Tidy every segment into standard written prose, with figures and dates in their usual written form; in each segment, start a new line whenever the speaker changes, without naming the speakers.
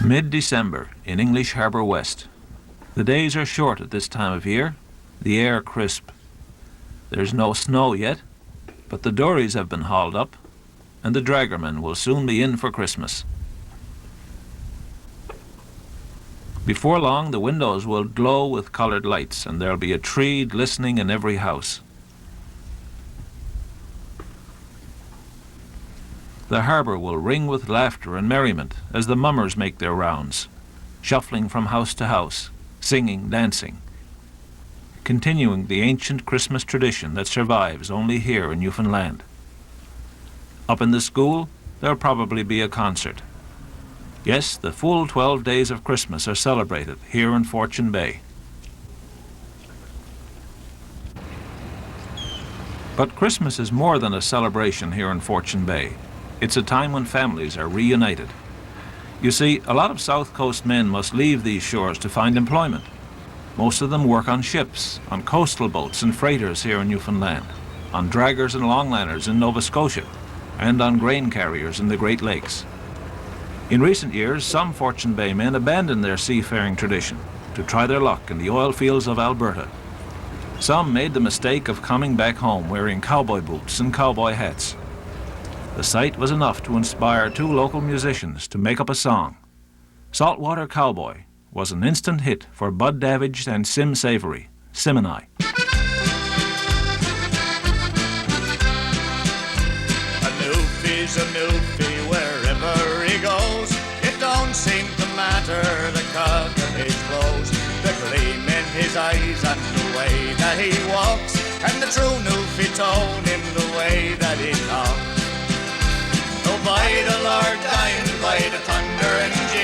Mid-December in English Harbour West. The days are short at this time of year, the air crisp. There's no snow yet, but the dories have been hauled up, and the draggermen will soon be in for Christmas. Before long, the windows will glow with coloured lights, and there'll be a tree glistening in every house. The harbour will ring with laughter and merriment as the mummers make their rounds, shuffling from house to house, singing, dancing, continuing the ancient Christmas tradition that survives only here in Newfoundland. Up in the school, there'll probably be a concert. Yes, the full 12 days of Christmas are celebrated here in Fortune Bay. But Christmas is more than a celebration here in Fortune Bay. It's a time when families are reunited. You see, a lot of South Coast men must leave these shores to find employment. Most of them work on ships, on coastal boats and freighters here in Newfoundland, on draggers and longliners in Nova Scotia, and on grain carriers in the Great Lakes. In recent years, some Fortune Bay men abandoned their seafaring tradition to try their luck in the oil fields of Alberta. Some made the mistake of coming back home wearing cowboy boots and cowboy hats. The sight was enough to inspire two local musicians to make up a song. Saltwater Cowboy was an instant hit for Bud Davidge and Sim Savory, Simani.
A newfie's a newfie wherever he goes. It don't seem to matter the cut of his clothes, the gleam in his eyes and the way that he walks, and the true newfie tone in the way that he talks. Oh, by the Lord, dying by the thunder and G,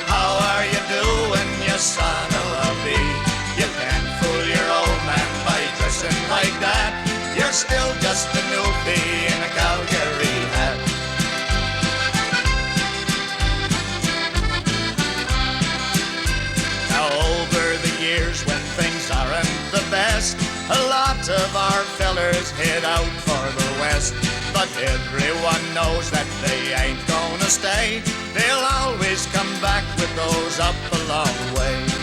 how are you doing, you son of a bee? You can't fool your old man by dressing like that. You're still just a newbie in a Calgary hat. Now over the years when things aren't the best, a lot of our fellers head out for the west. But everyone knows that they ain't gonna stay. They'll always come back with those up a long ways.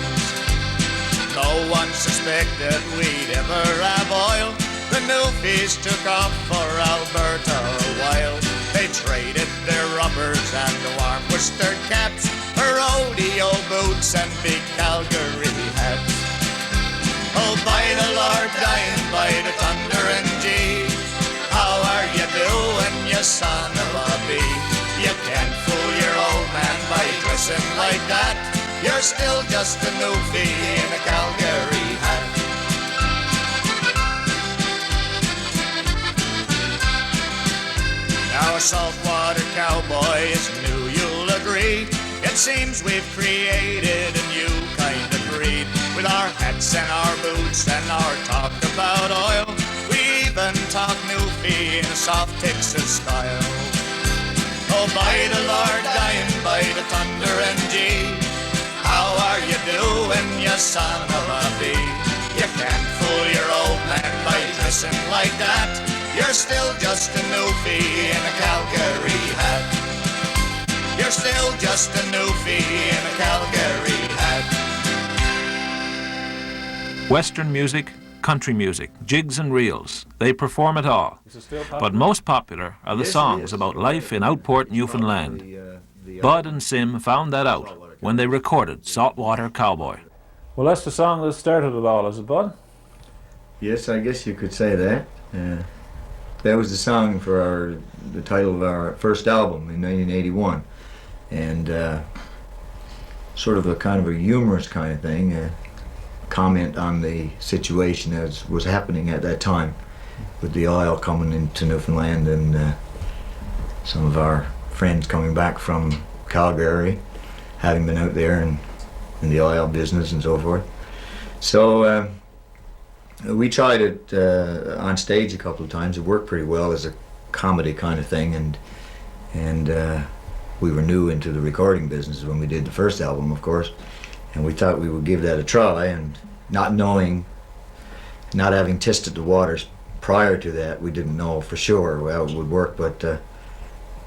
No one suspected we'd ever have oil. The newfies took off for Alberta a while. They traded their rubbers and the warm Worcester caps for rodeo boots and big Calgary hats. Oh, by the Lord, dying by the thunder and G, how are you doing, you son of a bee? You can't fool your old man by dressing like that. You're still just a newfie in a Calgary hat. Now a saltwater cowboy is new, you'll agree. It seems we've created a new kind of breed. With our hats and our boots and our talk about oil, we even talk newfie in a soft Texas style. Oh, by the Lord, dying by the thunder and G, how are you doing, you son of a bee? You can't fool your old man by dressing like that. You're still just a newfie in a Calgary hat. You're still just a newfie in a Calgary hat.
Western music, country music, jigs and reels, they perform it all. But most popular are the songs about life in Outport, Newfoundland. Bud and Sim found that out when they recorded Saltwater Cowboy. Well, that's the song that started it all, is it, Bud?
Yes, I guess you could say that. That was the song for the title of our first album in 1981. And sort of a kind of a humorous kind of thing. Comment on the situation as was happening at that time with the oil coming into Newfoundland and some of our friends coming back from Calgary, having been out there and in the oil business and so forth. So we tried it on stage a couple of times. It worked pretty well as a comedy kind of thing, and we were new into the recording business when we did the first album, of course. And we thought we would give that a try, and not knowing, not having tested the waters prior to that, we didn't know for sure how it would work, but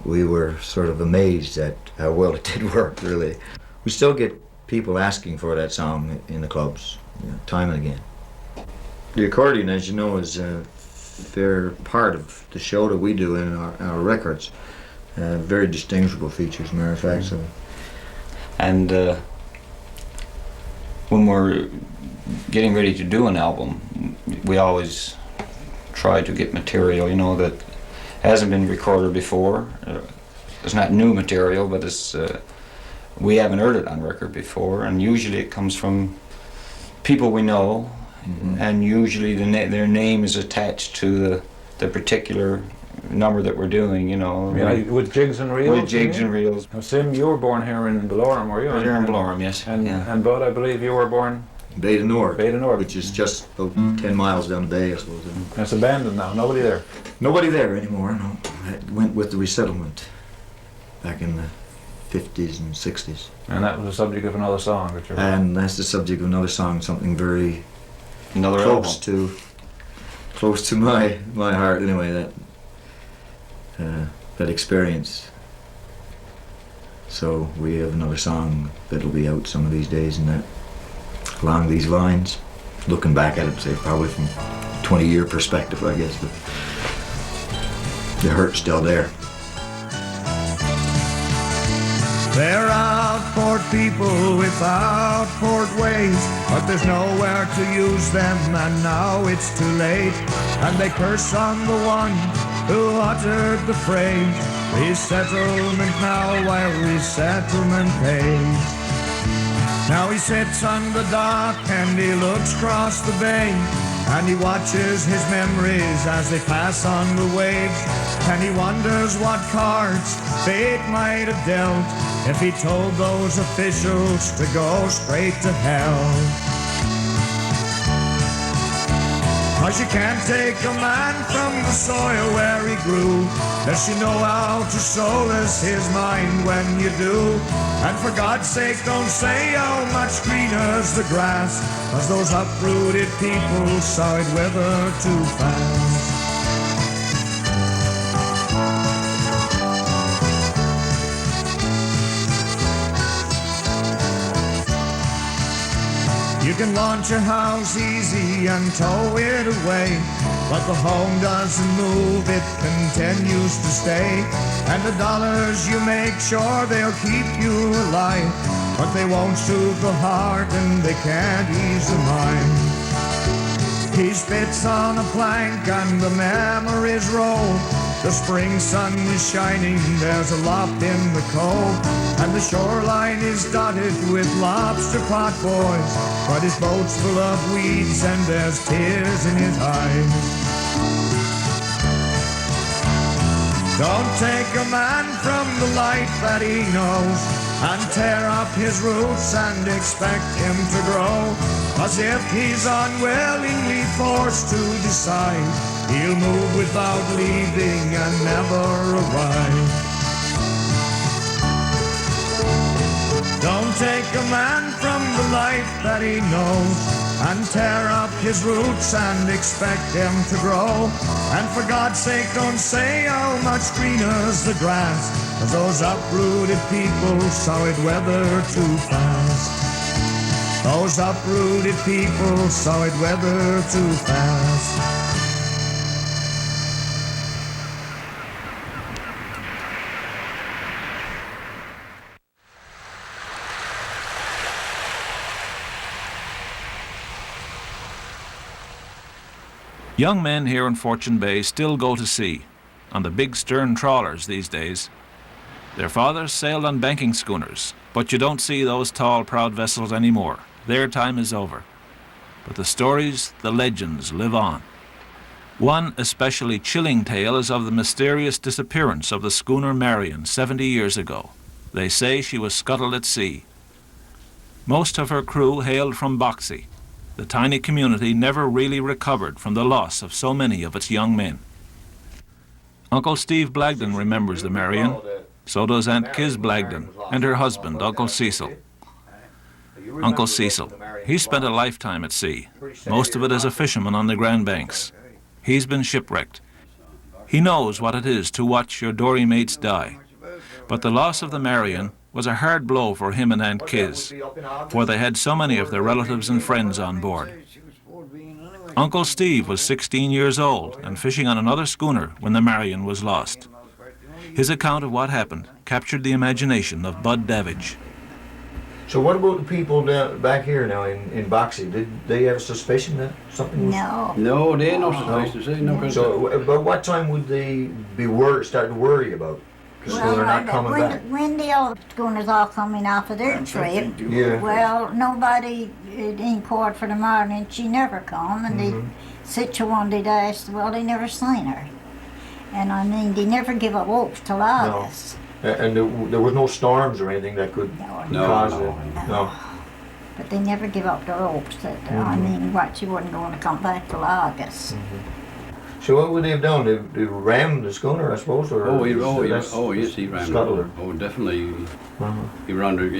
we were sort of amazed at how well it did work, really. We still get people asking for that song in the clubs, time and again. The accordion, as you know, is a fair part of the show that we do in our records. Very distinguishable features, as a matter of fact. So.
And when we're getting ready to do an album, we always try to get material, that hasn't been recorded before. It's not new material, but it's we haven't heard it on record before, and usually it comes from people we know, and usually their name is attached to the particular number that we're doing,
with jigs and reels?
With jigs and reels.
Now, Sim, you were born here in Belorem, were you?
Here in Belorem, yes.
And Bud, I believe you were born?
Beta Nord,
Nord.
which is just about 10 miles down the bay, I suppose.
It's abandoned now, nobody there?
Nobody there anymore, no. It went with the resettlement back in the 50s and 60s.
And that was the subject of another song that you wrote?
And that's the subject of another song, something very
Another
close to my heart anyway, that experience. So we have another song that'll be out some of these days, and that along these lines, looking back at it, say probably from 20-year perspective, I guess, but the hurt's still there.
They're outport people without port ways, but there's nowhere to use them, and now it's too late. And they curse on the one who uttered the phrase, resettlement now while resettlement pays. Now he sits on the dock and he looks across the bay, and he watches his memories as they pass on the waves, and he wonders what cards fate might have dealt if he told those officials to go straight to hell. 'Cause you can't take a man from the soil where he grew, unless you know how to solace his mind when you do. And for God's sake, don't say how much greener's the grass, 'cause those uprooted people saw it wither too fast. You can launch a house easy and tow it away, but the home doesn't move, it continues to stay. And the dollars you make, sure they'll keep you alive, but they won't soothe the heart and they can't ease the mind. He spits on a plank and the memories roll. The spring sun is shining, there's a lop in the cove, and the shoreline is dotted with lobster pot boys, but his boat's full of weeds and there's tears in his eyes. Don't take a man from the life that he knows and tear up his roots and expect him to grow, 'cause if he's unwillingly forced to decide, he'll move without leaving and never arrive. Don't take a man from the life that he knows and tear up his roots and expect him to grow. And for God's sake, don't say how much greener's the grass, 'cause those uprooted people saw it weather too fast. Those uprooted people saw it weather too fast.
Young men here in Fortune Bay still go to sea, on the big stern trawlers these days. Their fathers sailed on banking schooners, but you don't see those tall, proud vessels anymore. Their time is over. But the stories, the legends live on. One especially chilling tale is of the mysterious disappearance of the schooner Marian 70 years ago. They say she was scuttled at sea. Most of her crew hailed from Boxey. The tiny community never really recovered from the loss of so many of its young men. Uncle Steve Blagden remembers the Marian. So does Aunt Kiz Blagden and her husband, Uncle Cecil. Uncle Cecil, he spent a lifetime at sea, most of it as a fisherman on the Grand Banks. He's been shipwrecked. He knows what it is to watch your dory mates die. But the loss of the Marian was a hard blow for him and Aunt Kiz, for they had so many of their relatives and friends on board. Uncle Steve was 16 years old and fishing on another schooner when the Marian was lost. His account of what happened captured the imagination of Bud Davidge.
So what about the people down back here now in Boxey? Did they have a suspicion that something was...
No.
No, they had no suspicion. No.
So about what time would they be start to worry about? Because they're not coming back.
When the old schooners all coming off of their trip,
Yeah.
well, nobody in court for the morning, she never come, and they sit to one day asked, well, they never seen her. And I mean, they never give up hopes till August.
And there was no storms or anything that could cause it? No.
But they never give up their hopes that, I mean, what, she wasn't going to come back till August.
So what would they have done? They rammed the schooner, I suppose? Or
Yes, he rammed
scuttled
her.
her.
Oh, definitely.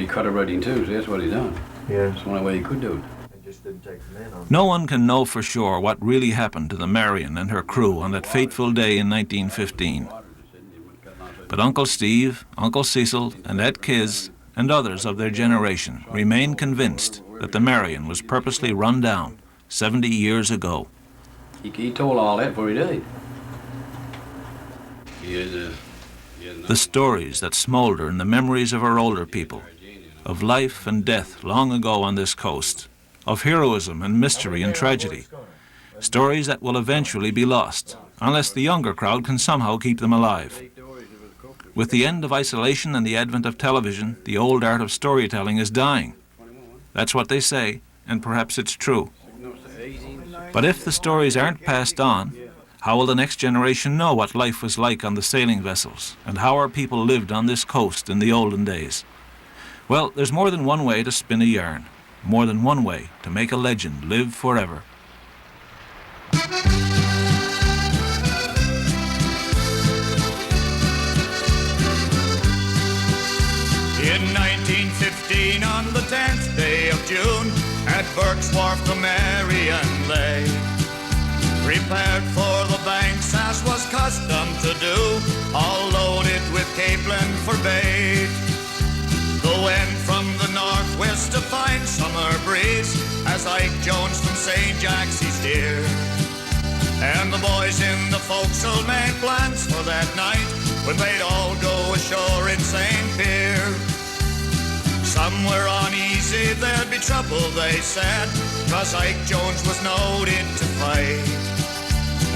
He cut her right in two, so that's what he done.
Yeah.
That's the only way he could do it.
It just didn't take the men on.
No one can know for sure what really happened to the Marian and her crew on that fateful day in 1915. But Uncle Steve, Uncle Cecil, and Aunt Kiz, and others of their generation remain convinced that the Marian was purposely run down 70 years ago.
He told all that before he died.
The stories that smolder in the memories of our older people, of life and death long ago on this coast, of heroism and mystery and tragedy, stories that will eventually be lost, unless the younger crowd can somehow keep them alive. With the end of isolation and the advent of television, the old art of storytelling is dying. That's what they say, and perhaps it's true. But if the stories aren't passed on, how will the next generation know what life was like on the sailing vessels and how our people lived on this coast in the olden days? Well, there's more than one way to spin a yarn, more than one way to make a legend live forever.
In 1915, on the 10th day of June, at Burke's Wharf the Marian lay, prepared for the banks as was custom to do, all loaded with capelin for bait. The wind from the northwest, a fine summer breeze, as Ike Jones from St. Jack's he steered. And the boys in the forecastle made plans for that night, when they'd all go ashore in St. Pierre. Somewhere uneasy, there'd be trouble, they said, 'cause Ike Jones was noted to fight.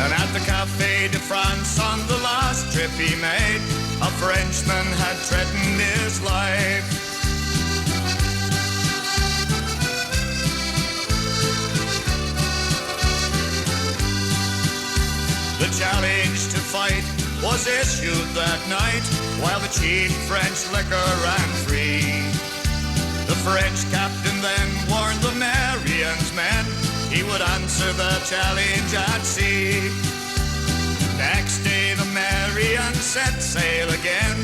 And at the Café de France on the last trip he made, a Frenchman had threatened his life. The challenge to fight was issued that night, while the cheap French liquor ran free. The French captain then warned the Marian's men he would answer the challenge at sea. Next day the Marian set sail again,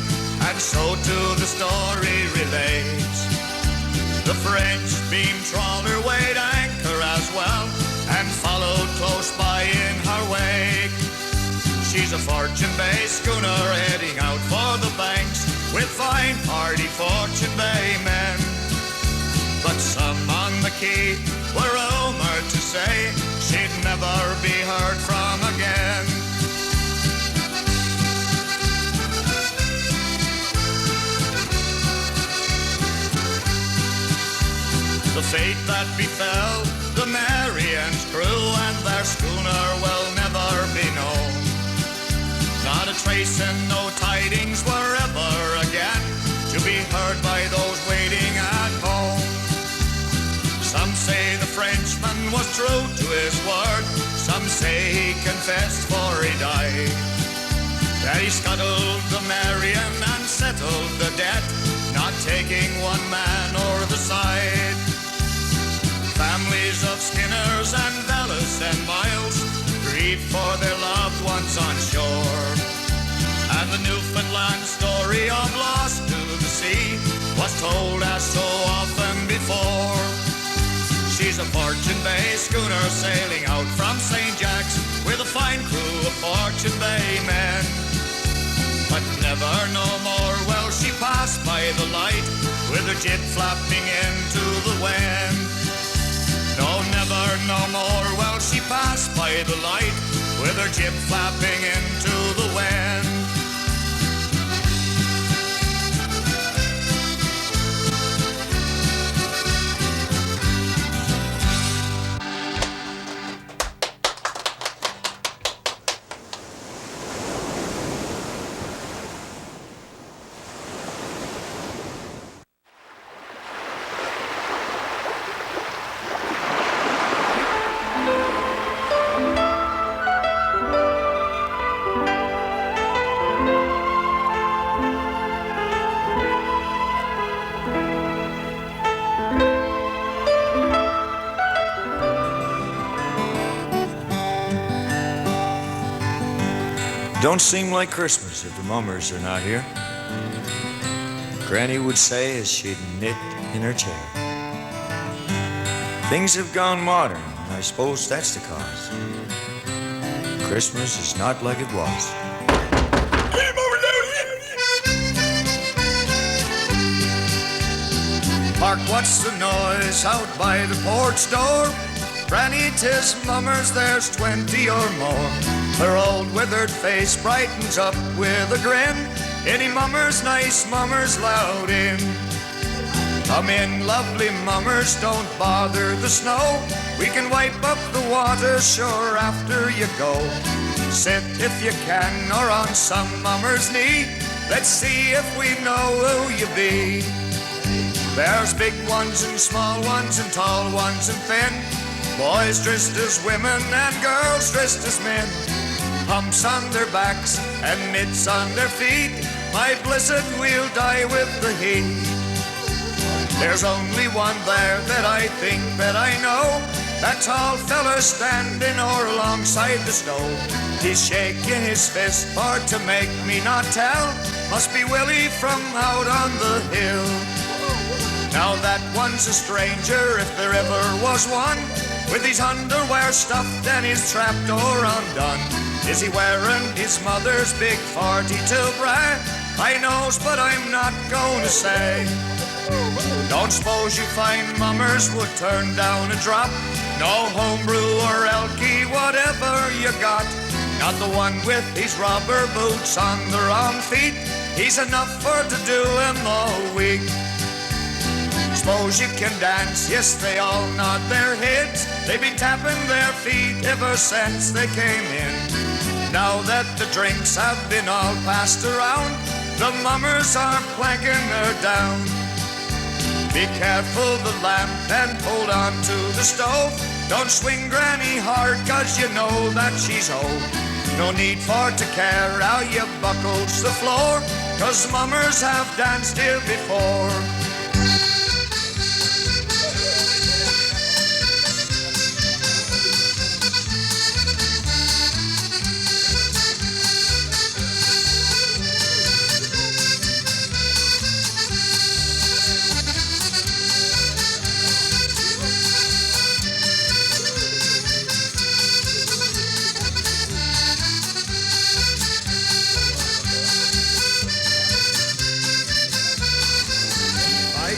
and so too the story relates. The French beam trawler weighed anchor as well, and followed close by in her wake. She's a Fortune Bay schooner heading out for the banks, with fine hardy Fortune Bay men. But some on the quay were rumored to say she'd never be heard from again. The fate that befell the Marian's crew and their schooner will never be known. Not a trace and no tidings were ever again to be heard by those waiting at home. Some say the Frenchman was true to his word, some say he confessed for he died, that he scuttled the Marian and settled the debt, not taking one man o'er the side. Families of Skinners and Bellis and Miles grieved for their loved ones on shore, and the Newfoundland story of lost to the sea was told as so often before. She's a Fortune Bay schooner sailing out from St. Jack's with with a fine crew of Fortune Bay men. But never no more will she pass by the light, with her jib flapping into the wind. No, never no more will she pass by the light, with her jib flapping into the wind.
Don't seem like Christmas if the mummers are not here. Granny would say as she'd knit in her chair. Things have gone modern, I suppose that's the cause. Christmas is not like it was.
Hark, what's the noise out by the porch door? Granny, 'tis mummers, there's 20 or more. Her old withered face brightens up with a grin. Any mummers, nice mummers, loud in. Come in, lovely mummers, don't bother the snow. We can wipe up the water, sure, after you go. Sit if you can, or on some mummer's knee. Let's see if we know who you be. There's big ones and small ones and tall ones and thin. Boys dressed as women and girls dressed as men. Humps on their backs and mitts on their feet. My blessed, we'll die with the heat. There's only one there that I think that I know. That tall fella standing o'er alongside the stove. He's shaking his fist for to make me not tell. Must be Willie from out on the hill. Now that one's a stranger, if there ever was one, with his underwear stuffed and his trapdoor undone. Is he wearing his mother's big 42 bra? I knows, but I'm not gonna say. Don't suppose you find mummers would turn down a drop. No homebrew or elky, whatever you got. Not the one with his rubber boots on the wrong feet. He's enough for to do him all week. Suppose you can dance, yes, they all nod their heads. They've been tapping their feet ever since they came in. Now that the drinks have been all passed around, the mummers are planking her down. Be careful the lamp and hold on to the stove. Don't swing Granny hard, 'cause you know that she's old. No need for to care how you buckles the floor, 'cause mummers have danced here before.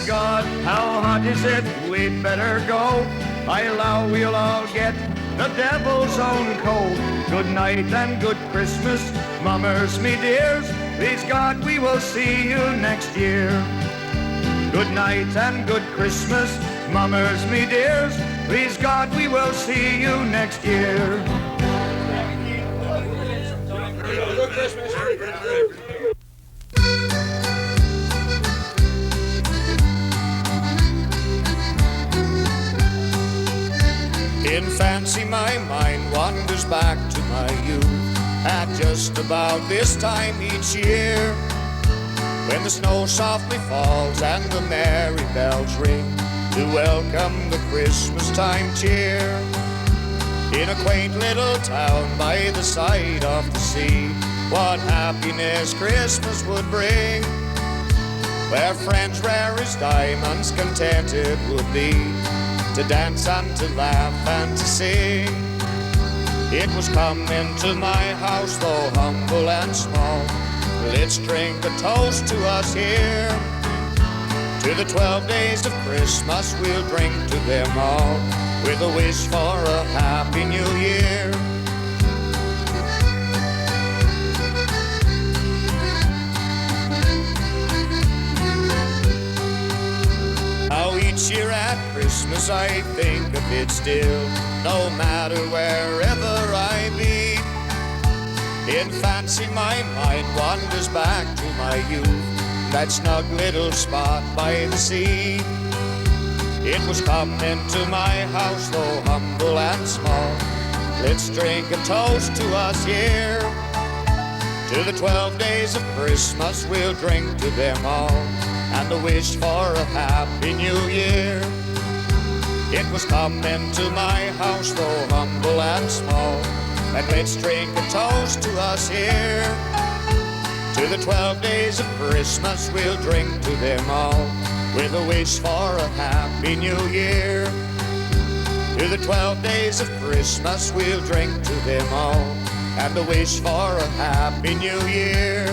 God, how hot is it? We'd better go. I allow we'll all get the devil's own cold. Good night and good Christmas, mummers, me dears. Please God, we will see you next year. Good night and good Christmas, mummers, me dears. Please God, we will see you next year. Good Christmas. In fancy my mind wanders back to my youth, at just about this time each year, when the snow softly falls and the merry bells ring to welcome the Christmas time cheer. In a quaint little town by the side of the sea, what happiness Christmas would bring, where friends rare as diamonds contented would be, to dance and to laugh and to sing. It was come into my house, though humble and small. Let's drink a toast to us here. To the 12 days of Christmas, we'll drink to them all, with a wish for a happy new year. How each year at Christmas I think of it still, no matter wherever I be. In fancy my mind wanders back to my youth, that snug little spot by the sea. It was come into my house, though humble and small. Let's drink a toast to us here. To the 12 days of Christmas, we'll drink to them all, and a wish for a happy new year. It was come into my house, though humble and small, and let's drink a toast to us here. To the 12 days of Christmas, we'll drink to them all, with a wish for a happy new year. To the 12 days of Christmas, we'll drink to them all, and a wish for a happy new year.